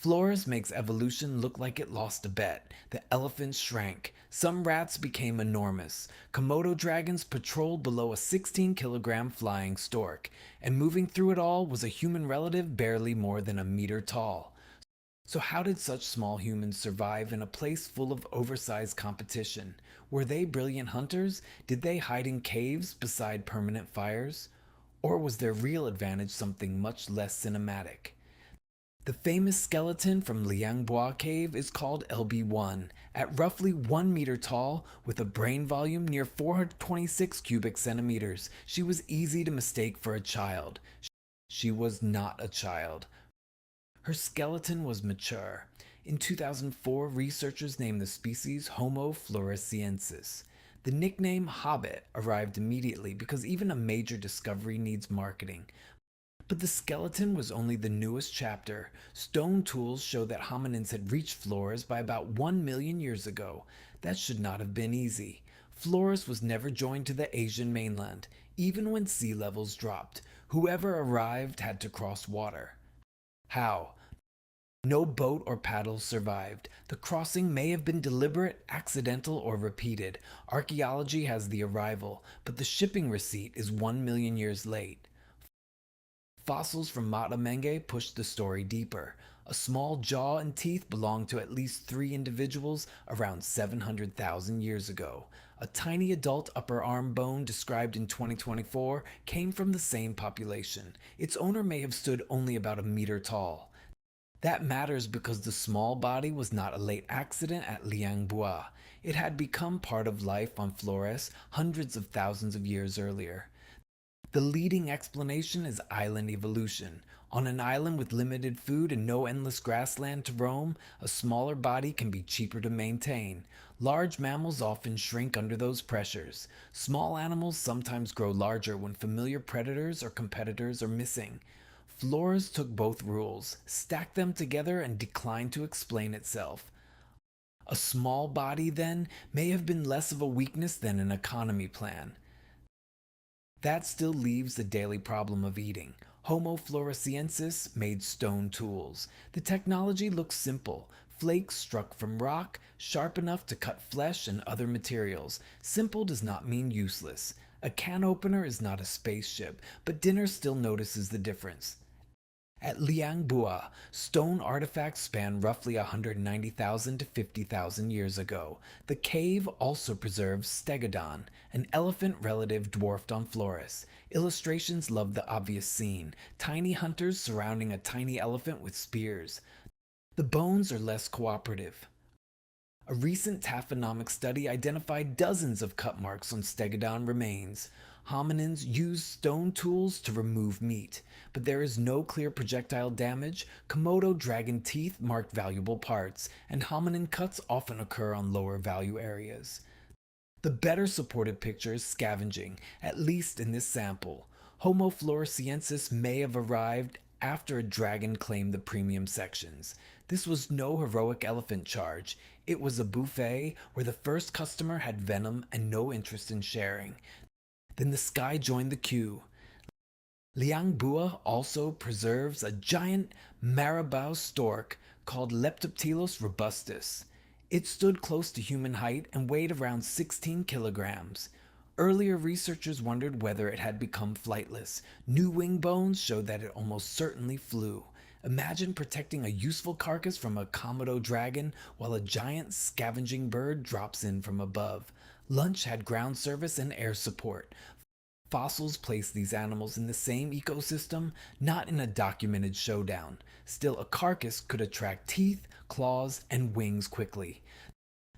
Flores makes evolution look like it lost a bet. The elephants shrank. Some rats became enormous. Komodo dragons patrolled below a 16-kilogram flying stork. And moving through it all was a human relative barely more than a meter tall. So how did such small humans survive in a place full of oversized competition? Were they brilliant hunters? Did they hide in caves beside permanent fires? Or was their real advantage something much less cinematic? The famous skeleton from Liang Bua cave is called LB1, at roughly 1 meter tall with a brain volume near 426 cubic centimeters. She was easy to mistake for a child. She was not a child. Her skeleton was mature. In 2004, researchers named the species Homo floresiensis. The nickname Hobbit arrived immediately because even a major discovery needs marketing. But the skeleton was only the newest chapter. Stone tools show that hominins had reached Flores by about 1 million years ago. That should not have been easy. Flores was never joined to the Asian mainland, even when sea levels dropped. Whoever arrived had to cross water. How? No boat or paddles survived. The crossing may have been deliberate, accidental, or repeated. Archaeology has the arrival, but the shipping receipt is 1 million years late. Fossils from Mata Menge push the story deeper. A small jaw and teeth belonged to at least 3 individuals around 700,000 years ago. A tiny adult upper arm bone described in 2024 came from the same population. Its owner may have stood only about a meter tall. That matters because the small body was not a late accident at Liang Bua. It had become part of life on Flores hundreds of thousands of years earlier. The leading explanation is island evolution. On an island with limited food and no endless grassland to roam, a smaller body can be cheaper to maintain. Large mammals often shrink under those pressures. Small animals sometimes grow larger when familiar predators or competitors are missing. Flores took both rules, stacked them together, and declined to explain itself. A small body, then, may have been less of a weakness than an economy plan. That still leaves the daily problem of eating. Homo floresiensis made stone tools. The technology looks simple. Flakes struck from rock, sharp enough to cut flesh and other materials. Simple does not mean useless. A can opener is not a spaceship, but dinner still notices the difference. At Liang Bua, stone artifacts span roughly 190,000 to 50,000 years ago. The cave also preserves Stegodon, an elephant relative dwarfed on Flores. Illustrations love the obvious scene, tiny hunters surrounding a tiny elephant with spears. The bones are less cooperative. A recent taphonomic study identified dozens of cut marks on Stegodon remains. Hominins use stone tools to remove meat, but there is no clear projectile damage. Komodo dragon teeth mark valuable parts, and hominin cuts often occur on lower value areas. The better supported picture is scavenging, at least in this sample. Homo floresiensis may have arrived after a dragon claimed the premium sections. This was no heroic elephant charge. It was a buffet where the first customer had venom and no interest in sharing. Then the sky joined the queue. Liang Bua also preserves a giant marabou stork called Leptoptilus robustus. It stood close to human height and weighed around 16 kilograms. Earlier researchers wondered whether it had become flightless. New wing bones showed that it almost certainly flew. Imagine protecting a useful carcass from a Komodo dragon while a giant scavenging bird drops in from above. Lunch had ground service and air support. Fossils place these animals in the same ecosystem, not in a documented showdown. Still, a carcass could attract teeth, claws, and wings quickly.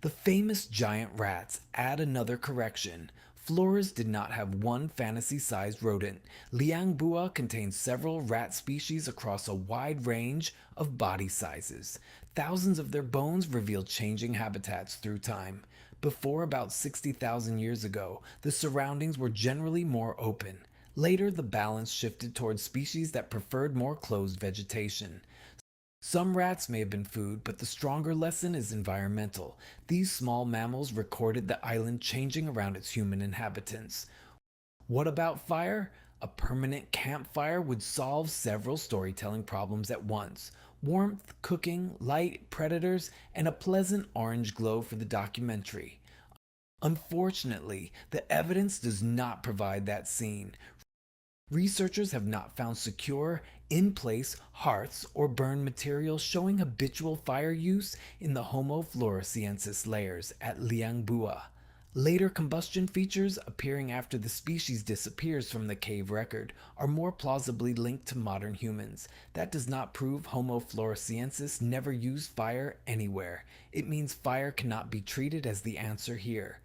The famous giant rats add another correction. Flores did not have one fantasy-sized rodent. Liang Bua contains several rat species across a wide range of body sizes. Thousands of their bones reveal changing habitats through time. Before about 60,000 years ago, the surroundings were generally more open. Later, the balance shifted towards species that preferred more closed vegetation. Some rats may have been food, but the stronger lesson is environmental. These small mammals recorded the island changing around its human inhabitants. What about fire? A permanent campfire would solve several storytelling problems at once. warmth, cooking, light, predators, and a pleasant orange glow for the documentary. Unfortunately, the evidence does not provide that scene. Researchers have not found secure, in place hearths or burn materials showing habitual fire use in the Homo floresiensis layers at Liang Bua. Later combustion features appearing after the species disappears from the cave record are more plausibly linked to modern humans. That does not prove Homo floresiensis never used fire anywhere. It means fire cannot be treated as the answer here.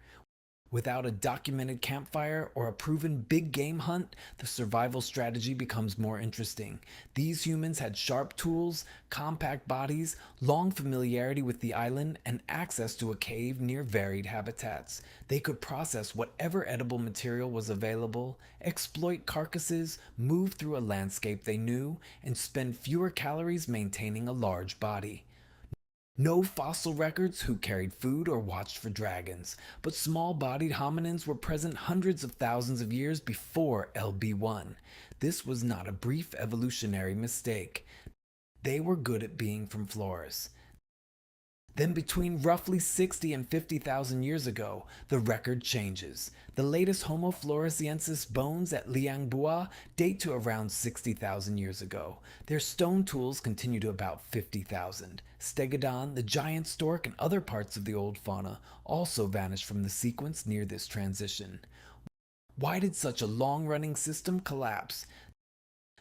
Without a documented campfire or a proven big game hunt, the survival strategy becomes more interesting. These humans had sharp tools, compact bodies, long familiarity with the island, and access to a cave near varied habitats. They could process whatever edible material was available, exploit carcasses, move through a landscape they knew, and spend fewer calories maintaining a large body. No fossil records who carried food or watched for dragons, but small-bodied hominins were present hundreds of thousands of years before LB1. This was not a brief evolutionary mistake. They were good at being from Flores. Then between roughly 60 and 50,000 years ago, the record changes. The latest Homo floresiensis bones at Liang Bua date to around 60,000 years ago. Their stone tools continue to about 50,000. Stegodon, the giant stork, and other parts of the old fauna also vanished from the sequence near this transition. Why did such a long-running system collapse?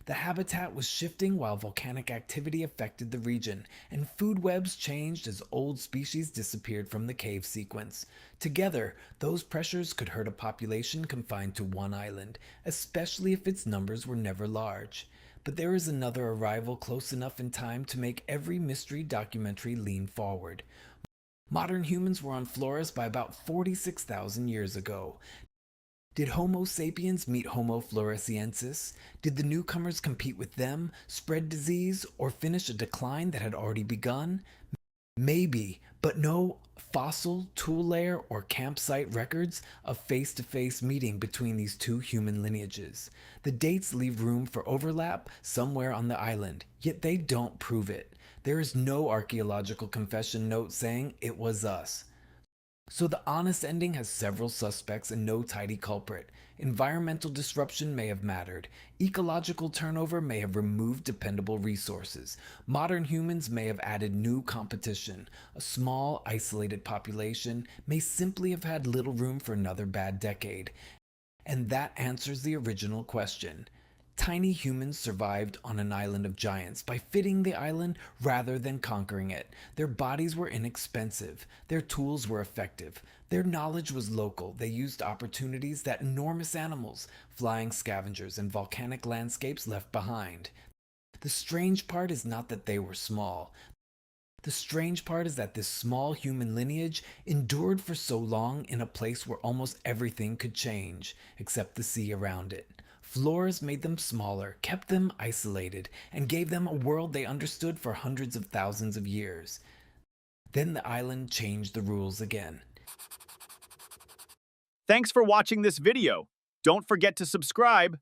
The habitat was shifting while volcanic activity affected the region, and food webs changed as old species disappeared from the cave sequence. Together, those pressures could hurt a population confined to one island, especially if its numbers were never large. But there is another arrival close enough in time to make every mystery documentary lean forward. Modern humans were on Flores by about 46,000 years ago. Did Homo sapiens meet Homo floresiensis? Did the newcomers compete with them, spread disease, or finish a decline that had already begun? Maybe, but no fossil, tool layer, or campsite records of face-to-face meeting between these two human lineages. The dates leave room for overlap somewhere on the island, yet they don't prove it. There is no archaeological confession note saying it was us. So the honest ending has several suspects and no tidy culprit. Environmental disruption may have mattered. Ecological turnover may have removed dependable resources. Modern humans may have added new competition. A small, isolated population may simply have had little room for another bad decade. And that answers the original question. Tiny humans survived on an island of giants by fitting the island rather than conquering it. Their bodies were inexpensive. Their tools were effective. Their knowledge was local. They used opportunities that enormous animals, flying scavengers, and volcanic landscapes left behind. The strange part is not that they were small. The strange part is that this small human lineage endured for so long in a place where almost everything could change, except the sea around it. Flores made them smaller, kept them isolated, and gave them a world they understood for hundreds of thousands of years. Then the island changed the rules again. Thanks for watching this video. Don't forget to subscribe.